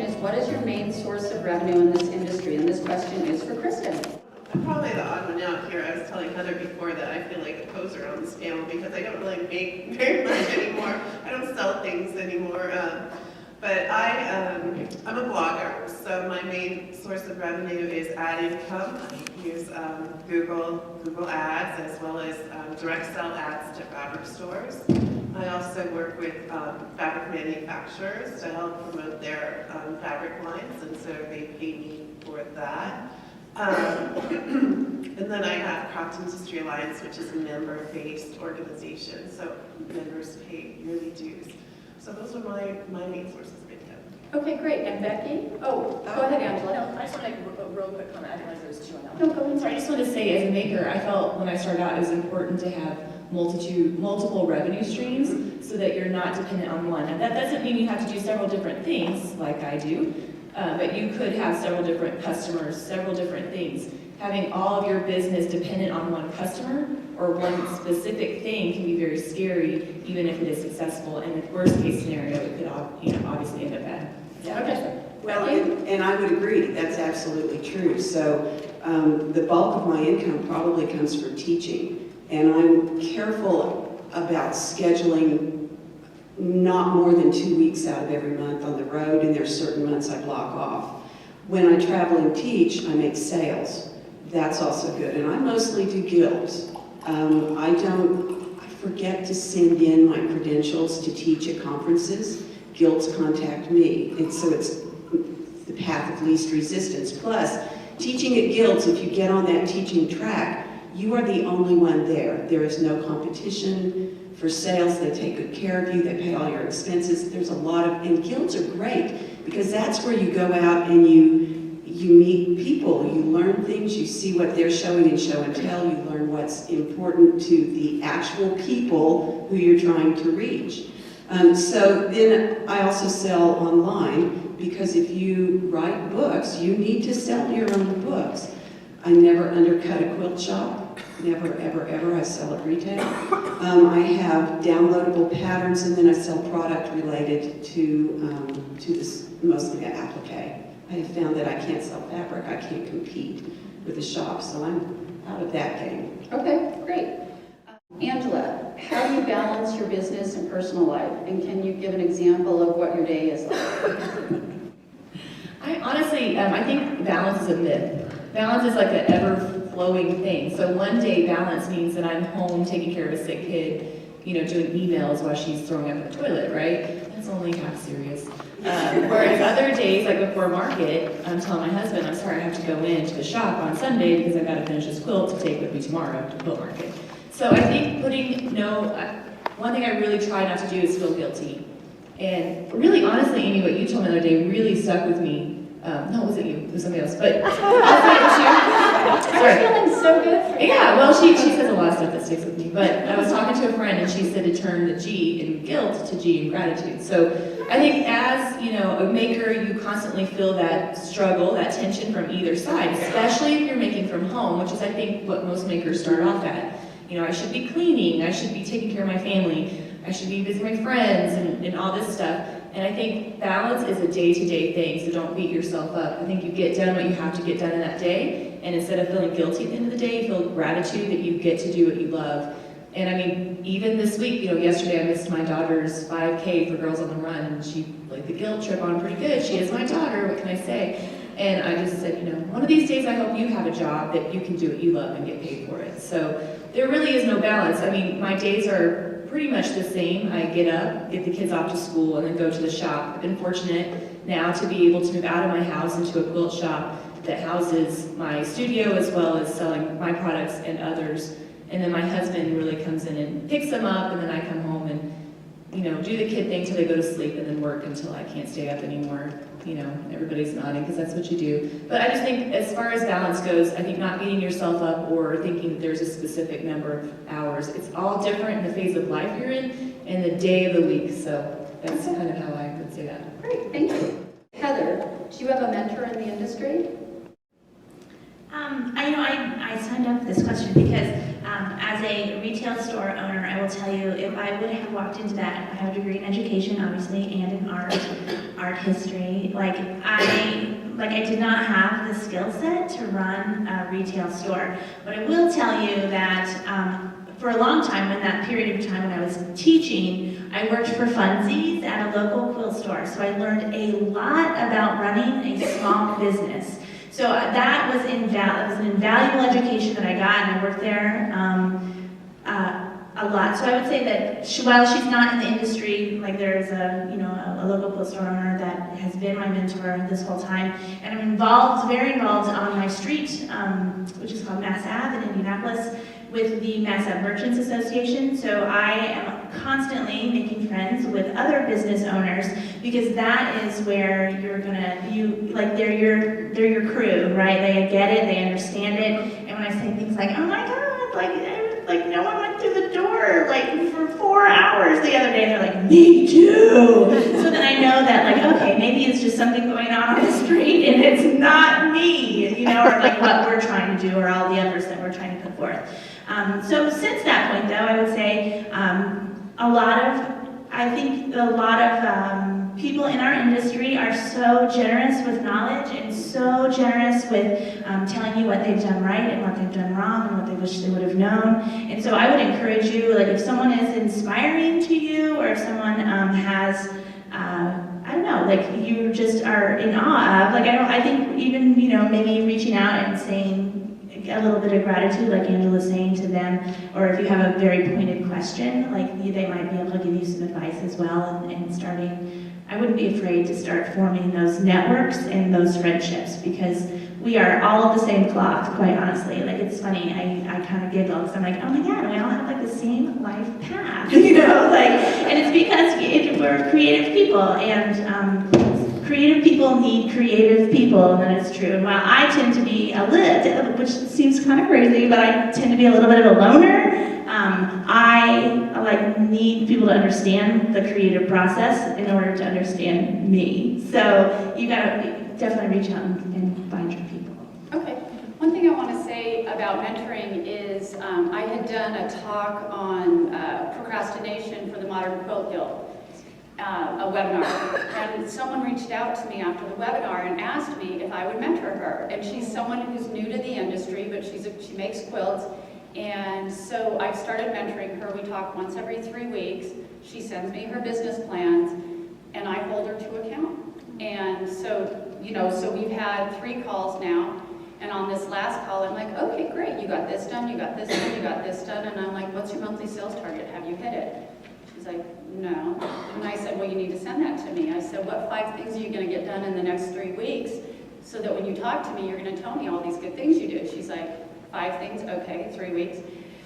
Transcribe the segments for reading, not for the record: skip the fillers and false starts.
is, what is your main source of revenue in this industry? And this question is for Kristin. I'm probably the odd one out here. I was telling Heather before that I feel like a poser on this panel because I don't really make very much anymore. I don't sell things anymore. But I'm a blogger, so my main source of revenue is ad income. I use Google Ads as well as direct sell ads to fabric stores. I also work with fabric manufacturers to help promote their fabric lines, and so they pay me for that. And then I have Craft Industry Alliance, which is a member-based organization, so members pay yearly dues. So those are my main sources of income. Okay, great. And Becky? Oh, go ahead, Angela. No, I just want to make a real quick comment. I didn't realize there was two on that No, one. go ahead. So I just want to say, as a maker, I felt when I started out it was important to have multiple revenue streams so that you're not dependent on one. And that doesn't mean you have to do several different things like I do, but you could have several different customers, several different things. Having all of your business dependent on one customer or one specific thing can be very scary, even if it is successful. And in the worst case scenario, it could obviously end up bad. Yeah. Okay. Well, and I would agree, that's absolutely true. So the bulk of my income probably comes from teaching. And I'm careful about scheduling not more than 2 weeks out of every month on the road, and there's certain months I block off. When I travel and teach, I make sales. That's also good. And I mostly do guilds. I forget to send in my credentials to teach at conferences. Guilds contact me. And so it's the path of least resistance. Plus, teaching at guilds, if you get on that teaching track, you are the only one there. There is no competition for sales. They take good care of you. They pay all your expenses. There's a lot of, and guilds are great because that's where you go out and you meet people, you learn things, you see what they're showing in show and tell, you learn what's important to the actual people who you're trying to reach. So then I also sell online because if you write books, you need to sell your own books. I never undercut a quilt shop, never, ever, ever. I sell at retail. I have downloadable patterns, and then I sell product related to this, mostly applique. I have found that I can't sell fabric, I can't compete with the shop, so I'm out of that game. Okay, great. Angela, how do you balance your business and personal life? And can you give an example of what your day is like? I think balance is a myth. Balance is like an ever-flowing thing. So one day balance means that I'm home taking care of a sick kid, doing emails while she's throwing up in the toilet, right? That's only half serious. Whereas other days, like before market, I'm telling my husband, I'm sorry, I have to go into the shop on Sunday because I've got to finish this quilt to take with me tomorrow to quilt market. So I think one thing I really try not to do is feel guilty. And really, honestly, Amy, what you told me the other day really stuck with me. No, it wasn't you, it was somebody else. But I'm feeling so good for you. yeah, well, she says a lot of stuff that sticks with me. But I was talking to a friend, and she said to turn the G in guilt to G in gratitude. So I think as, a maker, you constantly feel that struggle, that tension from either side, especially if you're making from home, which is, I think, what most makers start off at. I should be cleaning, I should be taking care of my family, I should be visiting my friends, and all this stuff. And I think balance is a day-to-day thing, so don't beat yourself up. I think you get done what you have to get done in that day, and instead of feeling guilty at the end of the day, feel gratitude that you get to do what you love. And I mean, even this week, yesterday I missed my daughter's 5K for Girls on the Run, and she laid the guilt trip on pretty good. She is my daughter, what can I say? And I just said, one of these days I hope you have a job that you can do what you love and get paid for it. So there really is no balance. I mean, my days are pretty much the same. I get up, get the kids off to school, and then go to the shop. I've been fortunate now to be able to move out of my house into a quilt shop that houses my studio as well as selling my products and others. And then my husband really comes in and picks them up, and then I come home and, do the kid thing till they go to sleep and then work until I can't stay up anymore. Everybody's nodding because that's what you do. But I just think as far as balance goes, I think not beating yourself up or thinking that there's a specific number of hours. It's all different in the phase of life you're in and the day of the week. So that's kind of how I would say that. Great, thank you. Heather, do you have a mentor in the industry? I signed up for this question because as a retail store owner, I will tell you, if I would have walked into that, I have a degree in education, obviously, and in art, art history. I did not have the skill set to run a retail store. But I will tell you that for a long time, in that period of time when I was teaching, I worked for funsies at a local quilt store. So I learned a lot about running a small business. So that was an invaluable education that I got, and I worked there a lot. So I would say that while she's not in the industry, like there's a local quilt store owner that has been my mentor this whole time, and I'm very involved on my street, which is called Mass Ave in Indianapolis, with the Mass Ave Merchants Association. So I am constantly making friends with other business owners, because that is where they're your crew, right? They get it, they understand it. And when I say things like, oh my God, like no one went through the door for 4 hours the other day, they're like, me too. So then I know that okay, maybe it's just something going on the street and it's not me, or what we're trying to do, or all the efforts that we're trying to put forth. So since that point, though, I would say a lot of people in our industry are so generous with knowledge and so generous with telling you what they've done right and what they've done wrong and what they wish they would have known. And so I would encourage you, if someone is inspiring to you, or if someone has, you just are in awe of, I think even, maybe reaching out and saying a little bit of gratitude, like Angela's saying to them, or if you have a very pointed question, they might be able to give you some advice as well, and starting, I wouldn't be afraid to start forming those networks and those friendships, because we are all of the same cloth, quite honestly. It's funny, I kind of giggle, because I'm like, oh my God, we all have the same life path, and it's because we're creative people, and creative people need creative people, and that is true. And while I tend to be which seems kind of crazy, but I tend to be a little bit of a loner, I need people to understand the creative process in order to understand me. So you gotta definitely reach out and find your people. Okay. One thing I want to say about mentoring is I had done a talk on procrastination for the Modern Quilt Guild. A webinar, and someone reached out to me after the webinar and asked me if I would mentor her. And she's someone who's new to the industry, but she makes quilts, and so I've started mentoring her. We talk once every 3 weeks. She sends me her business plans, and I hold her to account. And so so we've had 3 calls now, and on this last call, I'm like, okay, great, you got this done, you got this done, you got this done, and I'm like, what's your monthly sales target? Have you hit it? She's like, no. And I said, well, you need to send that to me. I said, what 5 things are you going to get done in the next 3 weeks, so that when you talk to me, you're going to tell me all these good things you did? She's like, 5 things? Okay, 3 weeks.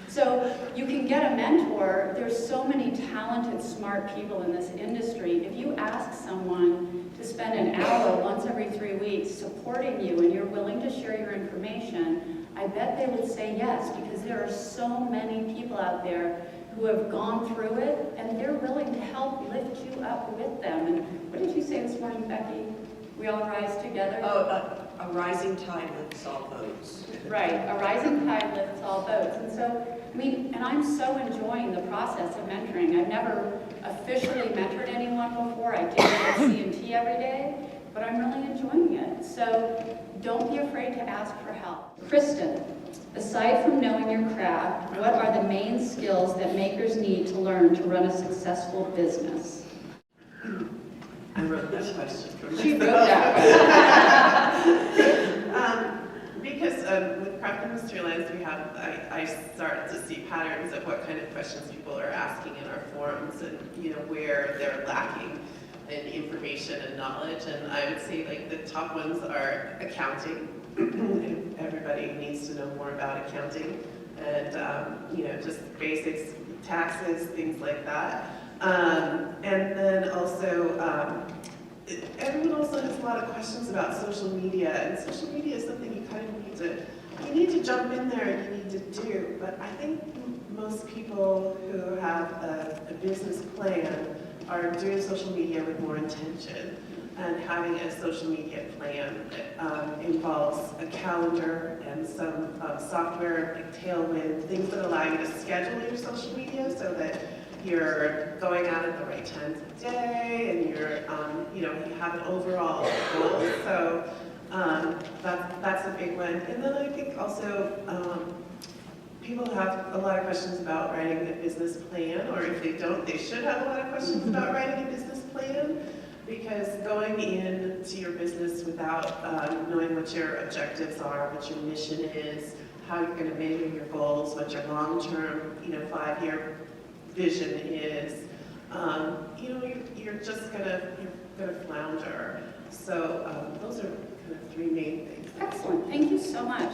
So you can get a mentor. There's so many talented, smart people in this industry. If you ask someone to spend an hour once every 3 weeks supporting you, and you're willing to share your information, I bet they would say yes, because there are so many people out there who have gone through it, and they're willing to help lift you up with them. And what did you say this morning, Becky? We all rise together? A rising tide lifts all boats. Right, a rising tide lifts all boats. And so, and I'm so enjoying the process of mentoring. I've never officially mentored anyone before. I do it at C&T every day, but I'm really enjoying it. So don't be afraid to ask for help. Kristin, aside from knowing your craft, what are the main skills that makers need to learn to run a successful business? I wrote that question for myself. She wrote that one. Because with Craft Industry Alliance, I start to see patterns of what kind of questions people are asking in our forums, and where they're lacking in information and knowledge. And I would say the top ones are accounting. Everybody needs to know more about accounting, and just basics, taxes, things like that. And then also, everyone also has a lot of questions about social media, and social media is something you kind of need to jump in there and you need to do. But I think most people who have a business plan are doing social media with more intention. And having a social media plan involves a calendar and some software like Tailwind, things that allow you to schedule your social media so that you're going out at the right times of day, and you're, you have an overall goal. So that's a big one. And then I think also people have a lot of questions about writing a business plan, or if they don't, they should have a lot of questions about writing a business plan, because going into your business without knowing what your objectives are, what your mission is, how you're going to measure your goals, what your long-term, 5-year vision is, you're just gonna flounder. So those are kind of 3 main things. Excellent, thank you so much.